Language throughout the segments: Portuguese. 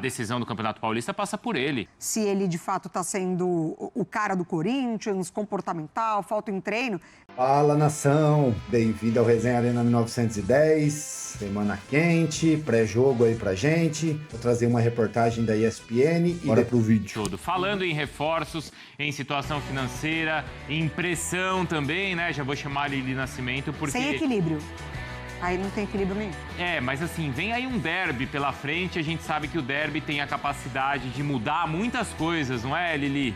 A decisão do Campeonato Paulista passa por ele. Se ele, de fato, está sendo o cara do Corinthians, comportamental, falta em treino. Fala, nação! Bem-vindo ao Resenha Arena 1910. Semana quente, pré-jogo aí pra gente. Vou trazer uma reportagem da ESPN e bora pro vídeo. Tudo. Falando em reforços, em situação financeira, em pressão também, né? Já vou chamar a Lili Nascimento porque... Sem equilíbrio. Aí não tem equilíbrio nenhum. Mas assim, vem aí um derby pela frente, a gente sabe que o derby tem a capacidade de mudar muitas coisas, não é, Lili?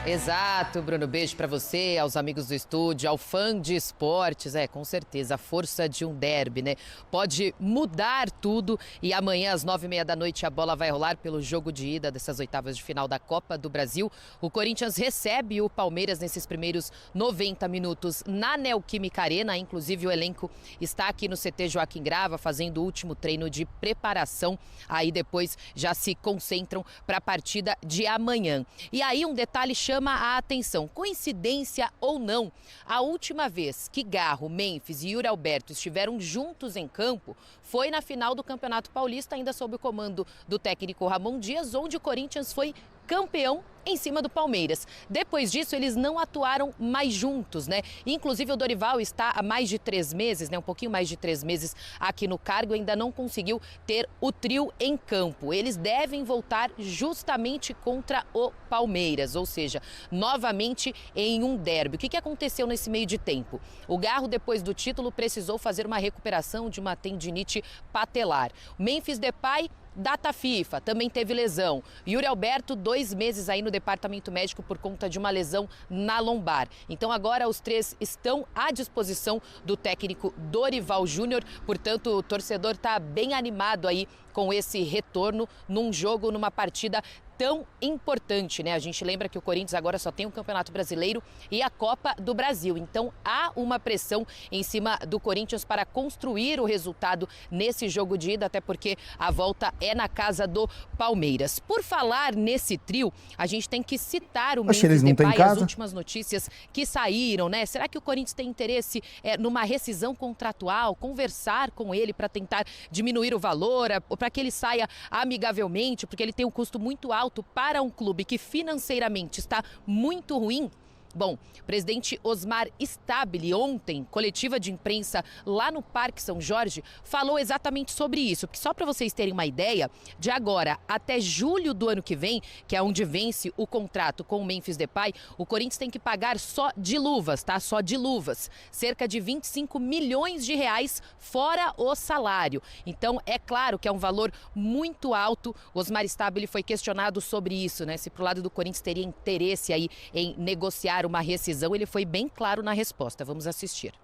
Exato, Bruno. Beijo pra você, aos amigos do estúdio, ao fã de esportes. Com certeza, a força de um derby, né? Pode mudar tudo e amanhã às 9h30 da noite a bola vai rolar pelo jogo de ida dessas oitavas de final da Copa do Brasil. O Corinthians recebe o Palmeiras nesses primeiros 90 minutos na Neoquímica Arena. Inclusive o elenco está aqui no CT Joaquim Grava fazendo o último treino de preparação. Aí depois já se concentram para a partida de amanhã. E aí um detalhe chama a atenção. Coincidência ou não, a última vez que Garro, Mênfis e Yuri Alberto estiveram juntos em campo foi na final do Campeonato Paulista, ainda sob o comando do técnico Ramon Dias, onde o Corinthians foi campeão em cima do Palmeiras. Depois disso, eles não atuaram mais juntos, né? Inclusive, o Dorival está há mais de 3 meses, né? Um pouquinho mais de 3 meses aqui no cargo, ainda não conseguiu ter o trio em campo. Eles devem voltar justamente contra o Palmeiras, ou seja, novamente em um derby. O que aconteceu nesse meio de tempo? O Garro, depois do título, precisou fazer uma recuperação de uma tendinite patelar. Mênfis Depay, data FIFA, também teve lesão. Yuri Alberto, 2 meses aí no departamento médico por conta de uma lesão na lombar. Então agora os 3 estão à disposição do técnico Dorival Júnior. Portanto, o torcedor está bem animado aí com esse retorno num jogo, numa partida tão importante, né? A gente lembra que o Corinthians agora só tem o Campeonato Brasileiro e a Copa do Brasil. Então há uma pressão em cima do Corinthians para construir o resultado nesse jogo de ida, até porque a volta é na casa do Palmeiras. Por falar nesse trio, a gente tem que citar o Mênfis Depay, as últimas notícias que saíram, né? Será que o Corinthians tem interesse numa rescisão contratual, conversar com ele para tentar diminuir o valor, ou para que ele saia amigavelmente, porque ele tem um custo muito alto para um clube que financeiramente está muito ruim? Bom, o presidente Osmar Stabile, ontem, coletiva de imprensa lá no Parque São Jorge, falou exatamente sobre isso. Porque só para vocês terem uma ideia, de agora até julho do ano que vem, que é onde vence o contrato com o Mênfis Depay, o Corinthians tem que pagar só de luvas, tá? Só de luvas. Cerca de 25 milhões de reais fora o salário. Então, é claro que é um valor muito alto. Osmar Stabile foi questionado sobre isso, né? Se pro lado do Corinthians teria interesse aí em negociar uma rescisão, ele foi bem claro na resposta. Vamos assistir.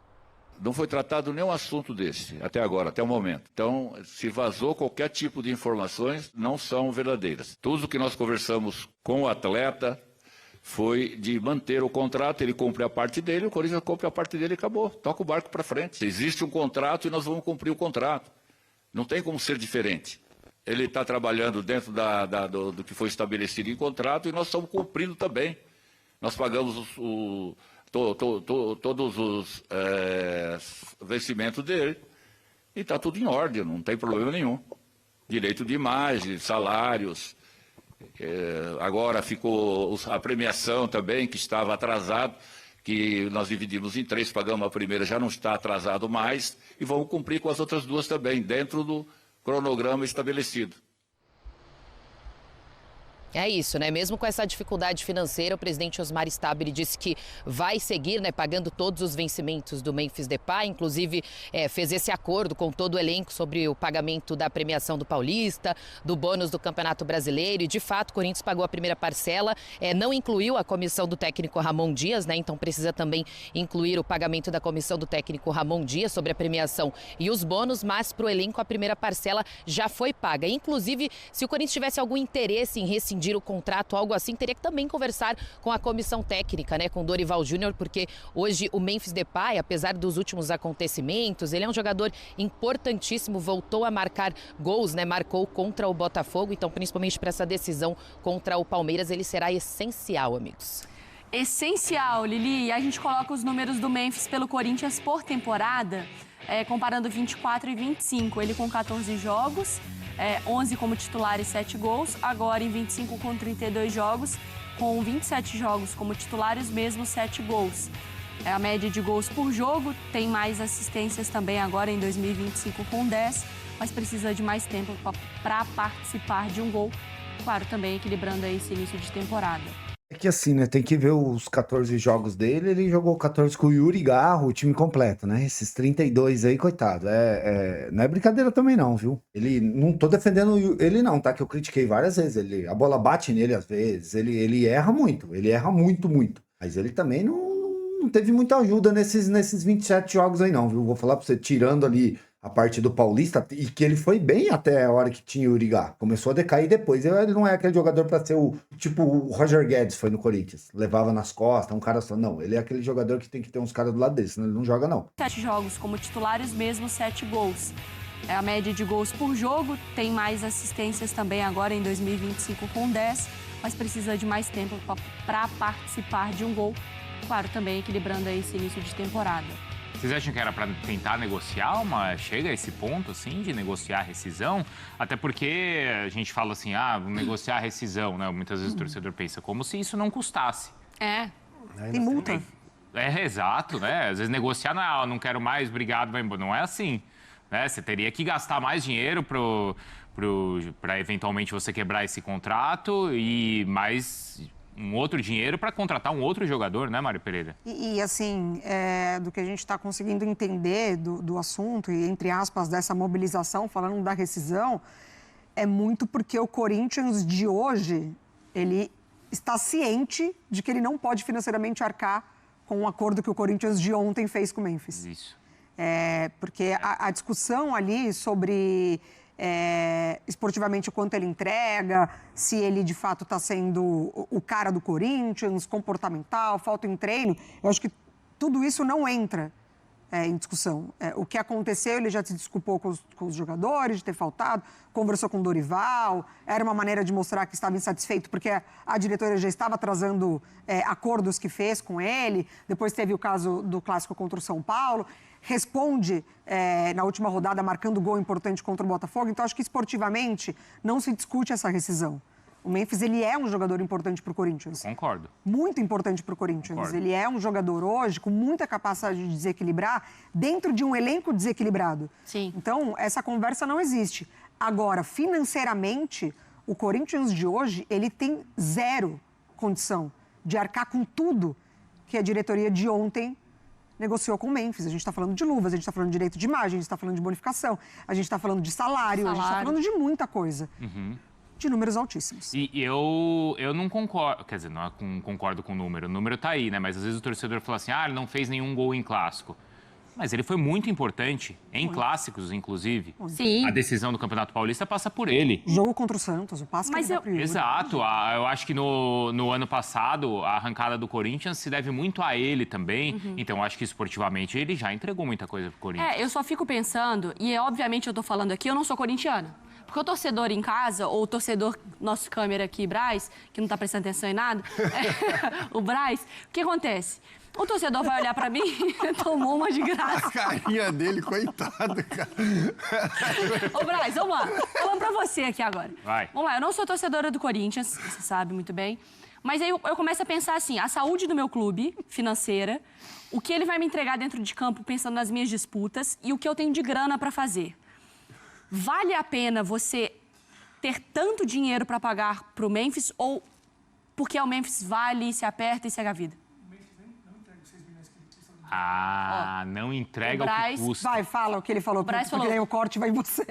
Não foi tratado nenhum assunto desse, até agora, até o momento. Então, se vazou qualquer tipo de informações, não são verdadeiras. Tudo que nós conversamos com o atleta foi de manter o contrato, ele cumpre a parte dele, o Corinthians cumpre a parte dele e acabou. Toca o barco para frente. Existe um contrato e nós vamos cumprir o contrato. Não tem como ser diferente. Ele está trabalhando dentro do que foi estabelecido em contrato e nós estamos cumprindo também. Nós pagamos todos os vencimentos dele e está tudo em ordem, não tem problema nenhum. Direito de imagem, salários. Agora ficou a premiação também, que estava atrasado, que nós dividimos em 3, pagamos a primeira, já não está atrasado mais, e vamos cumprir com as outras 2 também, dentro do cronograma estabelecido. É isso, né? Mesmo com essa dificuldade financeira, o presidente Osmar Stabile disse que vai seguir, né, pagando todos os vencimentos do Mênfis Depay. Inclusive, fez esse acordo com todo o elenco sobre o pagamento da premiação do Paulista, do bônus do Campeonato Brasileiro. E, de fato, o Corinthians pagou a primeira parcela. Não incluiu a comissão do técnico Ramon Dias, né? Então, precisa também incluir o pagamento da comissão do técnico Ramon Dias sobre a premiação e os bônus. Mas, para o elenco, a primeira parcela já foi paga. Inclusive, se o Corinthians tivesse algum interesse em rescindir o contrato, algo assim, teria que também conversar com a comissão técnica, né, com Dorival Júnior, porque hoje o Mênfis Depay, apesar dos últimos acontecimentos, ele é um jogador importantíssimo, voltou a marcar gols, né, marcou contra o Botafogo, então principalmente para essa decisão contra o Palmeiras, ele será essencial, amigos. essencial, Lili. A gente coloca os números do Memphis pelo Corinthians por temporada, comparando 24 e 25. Ele com 14 jogos, 11 como titular e 7 gols. Agora em 25 com 32 jogos, com 27 jogos como titular e os mesmos 7 gols. A média de gols por jogo, tem mais assistências também agora em 2025 com 10, mas precisa de mais tempo para participar de um gol. Claro, também equilibrando aí esse início de temporada. É que assim, né? Tem que ver os 14 jogos dele. Ele jogou 14 com o Yuri Garro, o time completo, né? Esses 32 aí, coitado. Não é brincadeira também, não, viu? Ele não tô defendendo ele, não, tá? Que eu critiquei várias vezes. A bola bate nele às vezes. Ele erra muito. Ele erra muito, muito. Mas ele também não teve muita ajuda nesses 27 jogos aí, não, viu? Vou falar pra você, tirando ali a parte do Paulista, e que ele foi bem até a hora que tinha o Urigar. Começou a decair depois. Ele não é aquele jogador pra ser o Roger Guedes foi no Corinthians. Levava nas costas, um cara só. Não, ele é aquele jogador que tem que ter uns caras do lado dele, senão ele não joga, não. 7 jogos como titulares, mesmo 7 gols. A média de gols por jogo, tem mais assistências também agora em 2025 com 10, mas precisa de mais tempo para participar de um gol. Claro, também equilibrando aí esse início de temporada. Vocês acham que era para tentar negociar chega a esse ponto, assim, de negociar a rescisão? Até porque a gente fala assim, negociar a rescisão, né? Muitas vezes o torcedor pensa como se isso não custasse. Tem multa. Exato, né? Às vezes negociar não quero mais, obrigado, vai embora. Não é assim, né? Você teria que gastar mais dinheiro para eventualmente você quebrar esse contrato e mais um outro dinheiro para contratar um outro jogador, né, Mário Pereira? E assim, do que a gente está conseguindo entender do assunto e, entre aspas, dessa mobilização, falando da rescisão, é muito porque o Corinthians de hoje, ele está ciente de que ele não pode financeiramente arcar com o acordo que o Corinthians de ontem fez com o Memphis. Isso. Porque a discussão ali sobre esportivamente o quanto ele entrega, se ele de fato está sendo o cara do Corinthians, comportamental, falta em treino, eu acho que tudo isso não entra em discussão. O que aconteceu, ele já se desculpou com os jogadores de ter faltado, conversou com o Dorival, era uma maneira de mostrar que estava insatisfeito porque a diretoria já estava atrasando acordos que fez com ele. Depois teve o caso do clássico contra o São Paulo. Responde na última rodada marcando gol importante contra o Botafogo. Então, acho que esportivamente não se discute essa rescisão. O Memphis, ele é um jogador importante para o Corinthians. Concordo. Muito importante para o Corinthians. Concordo. Ele é um jogador hoje com muita capacidade de desequilibrar dentro de um elenco desequilibrado. Sim. Então, essa conversa não existe. Agora, financeiramente, o Corinthians de hoje, ele tem zero condição de arcar com tudo que a diretoria de ontem negociou com o Memphis. A gente está falando de luvas, a gente está falando de direito de imagem, a gente está falando de bonificação, a gente está falando de salário, a gente está falando de muita coisa. De números altíssimos. E eu não concordo, quer dizer, não concordo com o número tá aí, né? Mas às vezes o torcedor fala assim, ele não fez nenhum gol em clássico. Mas ele foi muito importante, em clássicos, inclusive. Sim. A decisão do Campeonato Paulista passa por ele. Jogo contra o Santos, o passe que ele dá pro Yuri. Exato. Eu acho que no ano passado, a arrancada do Corinthians se deve muito a ele também. Então, eu acho que esportivamente ele já entregou muita coisa pro Corinthians. Eu só fico pensando, e obviamente eu tô falando aqui, eu não sou corintiana. Porque o torcedor em casa, ou o torcedor, nosso câmera aqui, Braz, que não tá prestando atenção em nada, o Braz, o que acontece? O torcedor vai olhar pra mim e tomou uma de graça. A carinha dele, coitado, cara. Ô, Braz, vamos lá. Falando pra você aqui agora. Vai. Vamos lá, eu não sou torcedora do Corinthians, você sabe muito bem. Mas aí eu começo a pensar assim, a saúde do meu clube, financeira, o que ele vai me entregar dentro de campo, pensando nas minhas disputas, e o que eu tenho de grana pra fazer. Vale a pena você ter tanto dinheiro pra pagar pro Memphis, ou porque o Memphis vale, se aperta e segue a vida? Não entrega o que custa. Vai, fala o que ele falou, porque daí o corte vai em você.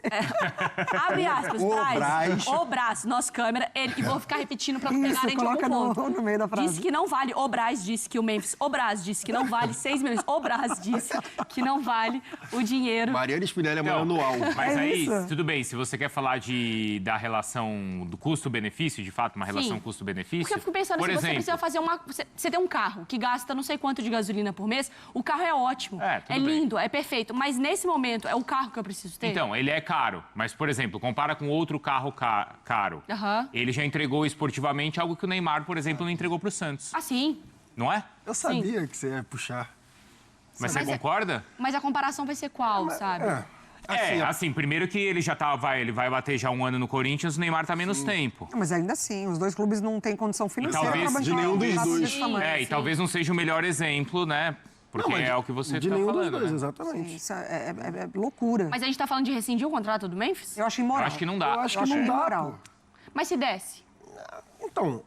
Abre aspas, Braz. O Braz, nosso câmera, e vou ficar repetindo pra pegarem de algum ponto. No meio da frase. Disse que não vale, o Braz disse que o Memphis, o Braz disse que não vale 6 milhões, o Braz disse que não vale o dinheiro. Mariana Spinelli é anual. Mas aí, isso. tudo bem, se você quer falar da relação do custo-benefício, de fato, uma relação custo-benefício... Porque eu fico pensando, por se exemplo, você precisa fazer você tem um carro que gasta não sei quanto de gasolina por mês, o carro é ótimo, é lindo, é perfeito, mas nesse momento é o carro que eu preciso ter? Então, ele é caro, mas, por exemplo, compara com outro carro caro. Aham. Ele já entregou esportivamente algo que o Neymar, por exemplo, não entregou pro Santos. Ah, sim. Não é? Eu sabia que você ia puxar. Mas você concorda? Mas a comparação vai ser qual, sabe? Assim, primeiro que ele já ele vai bater já 1 ano no Corinthians, o Neymar tá menos tempo. Mas ainda assim, os dois clubes não têm condição financeira talvez para de bancar nenhum um dos contrato dois. desse tamanho. E talvez não seja o melhor exemplo, né? Porque Não, mas é o que você de tá nenhum falando, dos dois, né? exatamente. Isso é loucura. Mas a gente tá falando de rescindir o contrato do Memphis? Eu acho imoral. Eu acho que não dá. Eu acho que não dá, imoral. pô. Mas se desse? Então...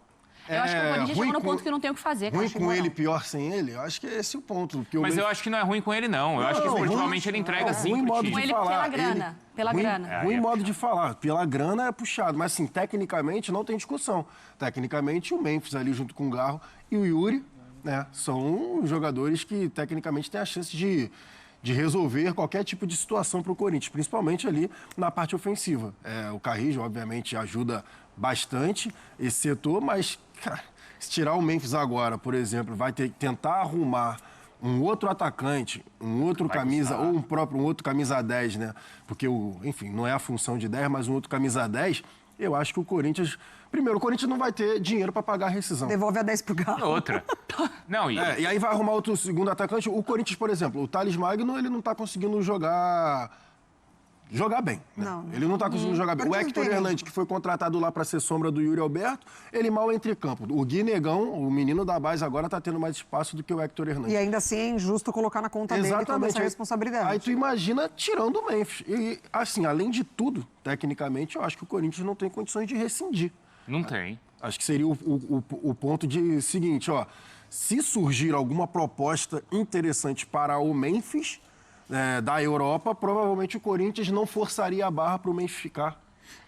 Eu acho que o Corinthians ruim chegou no com- ponto que não tem o que fazer. Ruim Acho com imoral. ele, pior sem ele? Eu acho que esse é o ponto. Porque Mas eu acho que não é ruim com ele, não. Eu acho que Não, esportivamente ruim- ele entrega não, sim ruim pro modo time. Com de ele falar. pela grana. Pela ruim, grana. Ruim modo de falar. Pela grana é puxado. Mas, assim, tecnicamente não tem Tecnicamente, o Memphis ali junto com o Garro e o Yuri, né, são jogadores que, tecnicamente, têm a chance de resolver qualquer tipo de situação para o Corinthians, principalmente ali na parte ofensiva. O Carrijo, obviamente, ajuda bastante esse setor, mas, cara, se tirar o Memphis agora, por exemplo, vai ter que tentar arrumar um outro atacante, um outro camisa, ou um outro camisa 10, né? Porque, enfim, não é a função de 10, mas um outro camisa 10, eu acho que o Corinthians... Primeiro, o Corinthians não vai ter dinheiro para pagar a rescisão. Devolve a 10 pro Galo. Outra. Não, E aí vai arrumar outro segundo atacante. O Corinthians, por exemplo, o Thales Magno, ele não tá conseguindo jogar bem. Né? Não. Ele não tá conseguindo jogar bem. O Corinthians Hector não tem Hernandes, que foi contratado lá para ser sombra do Yuri Alberto, ele mal entra em campo. O Gui Negão, o menino da base, agora tá tendo mais espaço do que o Hector Hernandes. E ainda assim é injusto colocar na conta dele toda essa responsabilidade. Aí tu imagina tirando o Memphis. E, assim, além de tudo, tecnicamente, eu acho que o Corinthians não tem condições de rescindir. não tem. Acho que seria o ponto de seguinte, ó. Se surgir alguma proposta interessante para o Memphis, da Europa, provavelmente o Corinthians não forçaria a barra para o Memphis ficar.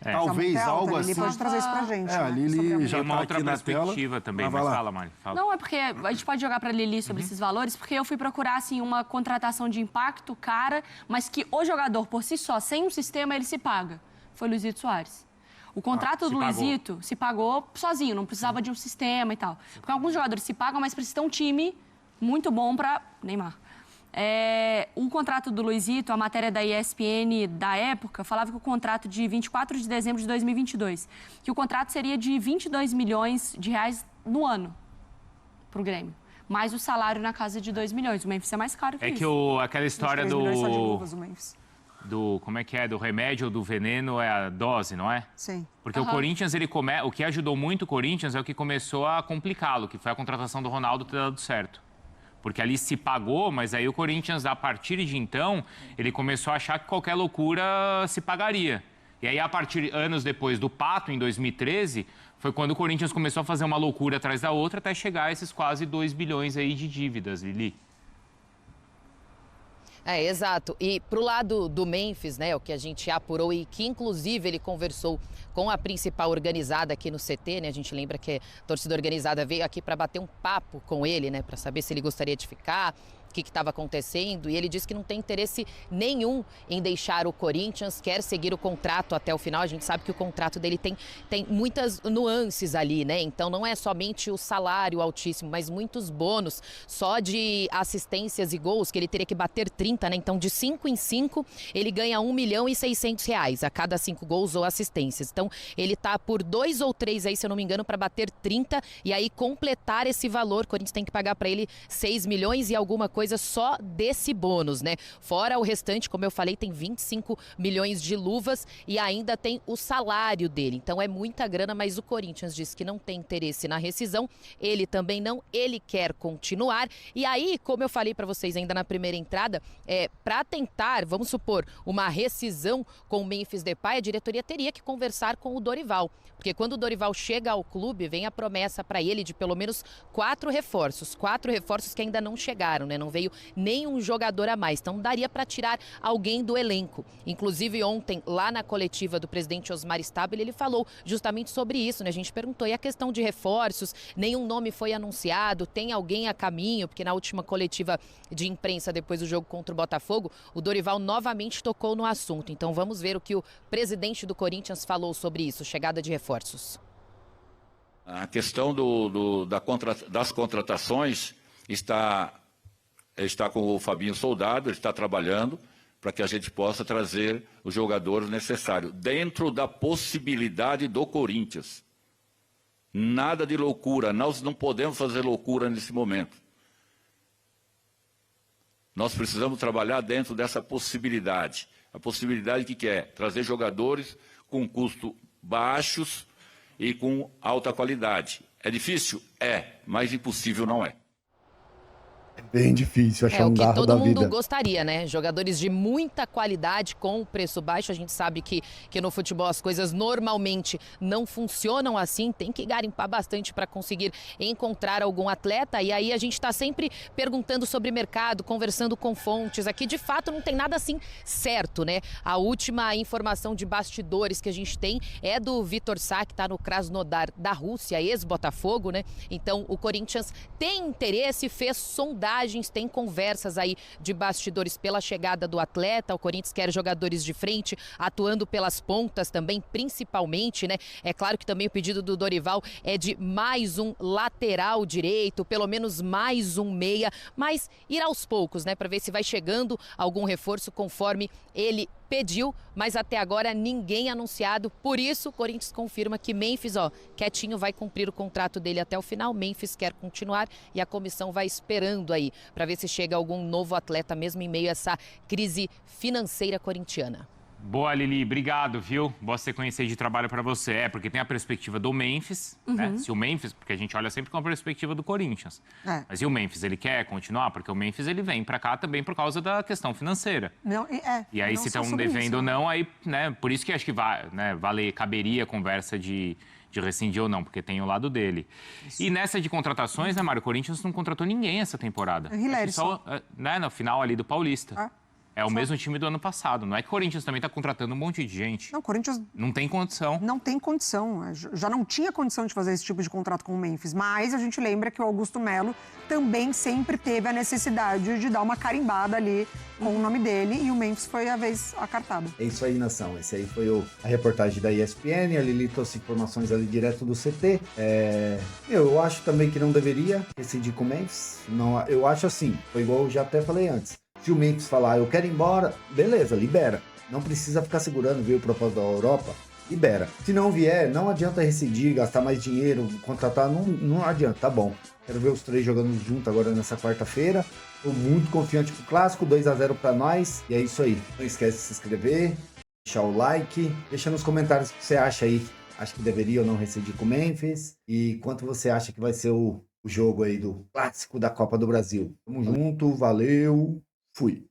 Talvez Essa algo alta, assim. Ele pode trazer isso pra gente. A Lili já Tem uma tá outra aqui na tela. perspectiva também, vai mas lá. fala, Mari. Fala. Não, é porque a gente pode jogar para Lili sobre esses valores, porque eu fui procurar assim uma contratação de impacto cara, mas que o jogador por si só, sem um sistema, ele se paga. Foi o Luizito Soares. O contrato do Luizito se pagou sozinho, não precisava de um sistema e tal. Porque alguns jogadores se pagam, mas precisa ter um time muito bom para Neymar. O contrato do Luizito, a matéria da ESPN da época, falava que o contrato de 24 de dezembro de 2022, que o contrato seria de 22 milhões de reais no ano para o Grêmio. Mais o salário na casa de 2 milhões. O Memphis é mais caro que isso. Aquela história 23 milhões só de luvas, o Memphis. como é que é, do remédio ou do veneno é a dose, não é? Sim. Porque o Corinthians, o que ajudou muito o Corinthians é o que começou a complicá-lo, que foi a contratação do Ronaldo ter dado certo. Porque ali se pagou, mas aí o Corinthians, a partir de então, ele começou a achar que qualquer loucura se pagaria. E aí, anos depois do Pato, em 2013, foi quando o Corinthians começou a fazer uma loucura atrás da outra até chegar a esses quase 2 bilhões aí de dívidas, Lili. Exato. E pro lado do Memphis, né, o que a gente apurou e que inclusive ele conversou com a principal organizada aqui no CT, né? A gente lembra que a torcida organizada veio aqui para bater um papo com ele, né, para saber se ele gostaria de ficar, o que estava acontecendo, e ele disse que não tem interesse nenhum em deixar o Corinthians, quer seguir o contrato até o final. A gente sabe que o contrato dele tem muitas nuances ali, né? Então não é somente o salário altíssimo, mas muitos bônus, só de assistências e gols, que ele teria que bater 30, né? Então de 5 em 5, ele ganha R$1.600.000 a cada 5 gols ou assistências. Então ele tá por 2 ou 3 aí, se eu não me engano, para bater 30 e aí completar esse valor. O Corinthians tem que pagar para ele 6 milhões e alguma coisa só desse bônus, né? Fora o restante, como eu falei, tem 25 milhões de luvas e ainda tem o salário dele. Então é muita grana, mas o Corinthians disse que não tem interesse na rescisão. Ele também não, ele quer continuar. E aí, como eu falei para vocês ainda na primeira entrada, para tentar, vamos supor, uma rescisão com o Memphis Depay, a diretoria teria que conversar com o Dorival. Porque quando o Dorival chega ao clube, vem a promessa para ele de pelo menos 4 reforços. 4 reforços que ainda não chegaram, né? Não veio nenhum jogador a mais. Então daria para tirar alguém do elenco. Inclusive ontem, lá na coletiva do presidente Osmar Stabile, ele falou justamente sobre isso, né? A gente perguntou, e a questão de reforços? Nenhum nome foi anunciado? Tem alguém a caminho? Porque na última coletiva de imprensa, depois do jogo contra o Botafogo, o Dorival novamente tocou no assunto. Então vamos ver o que o presidente do Corinthians falou sobre isso, chegada de reforços. A questão das contratações está com o Fabinho Soldado, ele está trabalhando para que a gente possa trazer os jogadores necessários, dentro da possibilidade do Corinthians. Nada de loucura, nós não podemos fazer loucura nesse momento. Nós precisamos trabalhar dentro dessa possibilidade. A possibilidade que é trazer jogadores com custo baixos e com alta qualidade. É difícil? É, mas impossível não é. Bem difícil achar um o que Garro da todo mundo vida. gostaria, né? Jogadores de muita qualidade com preço baixo. A gente sabe que no futebol as coisas normalmente não funcionam assim. Tem que garimpar bastante para conseguir encontrar algum atleta. E aí a gente está sempre perguntando sobre mercado, conversando com fontes. Aqui, de fato, não tem nada assim certo, né? A última informação de bastidores que a gente tem é do Vitor Sá, que está no Krasnodar da Rússia, ex-Botafogo, né? Então, o Corinthians tem interesse, fez sondagem, tem conversas aí de bastidores pela chegada do atleta. O Corinthians quer jogadores de frente, atuando pelas pontas também, principalmente, né? É claro que também o pedido do Dorival é de mais um lateral direito, pelo menos mais um meia, mas ir aos poucos, né? Para ver se vai chegando algum reforço conforme ele pediu, mas até agora ninguém anunciado. Por isso, o Corinthians confirma que Memphis, quietinho, vai cumprir o contrato dele até o final. Memphis quer continuar e a comissão vai esperando aí para ver se chega algum novo atleta mesmo em meio a essa crise financeira corintiana. Boa, Lili, obrigado, viu? Boa sequência de trabalho para você. Porque tem a perspectiva do Memphis, né? Se o Memphis, porque a gente olha sempre com a perspectiva do Corinthians. Mas e o Memphis, ele quer continuar? Porque o Memphis, ele vem para cá também por causa da questão financeira. Não, E aí, se estão devendo ou não, aí, né? Por isso que acho que caberia a conversa de rescindir ou não, porque tem o lado dele. Isso. E nessa de contratações, né, Mário? O Corinthians não contratou ninguém essa temporada. Só, né, no final ali do Paulista. É o mesmo time do ano passado. Não é que o Corinthians também está contratando um monte de gente. Não, o Corinthians... Não tem condição. Não tem condição. Já não tinha condição de fazer esse tipo de contrato com o Memphis. Mas a gente lembra que o Augusto Melo também sempre teve a necessidade de dar uma carimbada ali com o nome dele. E o Memphis foi a vez acartada. É isso aí, nação. Esse aí foi a reportagem da ESPN. A Lili trouxe informações ali direto do CT. Eu acho também que não deveria rescindir com o Memphis. Não, eu acho assim. Foi igual eu já até falei antes. Se o Memphis falar, eu quero ir embora, beleza, libera. Não precisa ficar segurando, ver o propósito da Europa, libera. Se não vier, não adianta rescindir, gastar mais dinheiro, contratar, não adianta, tá bom. Quero ver os três jogando junto agora nessa quarta-feira. Tô muito confiante pro Clássico, 2-0 pra nós. E é isso aí. Não esquece de se inscrever, deixar o like, deixa nos comentários o que você acha aí. Acha que deveria ou não rescindir com o Memphis? E quanto você acha que vai ser o jogo aí do Clássico da Copa do Brasil? Tamo junto, valeu! Fui.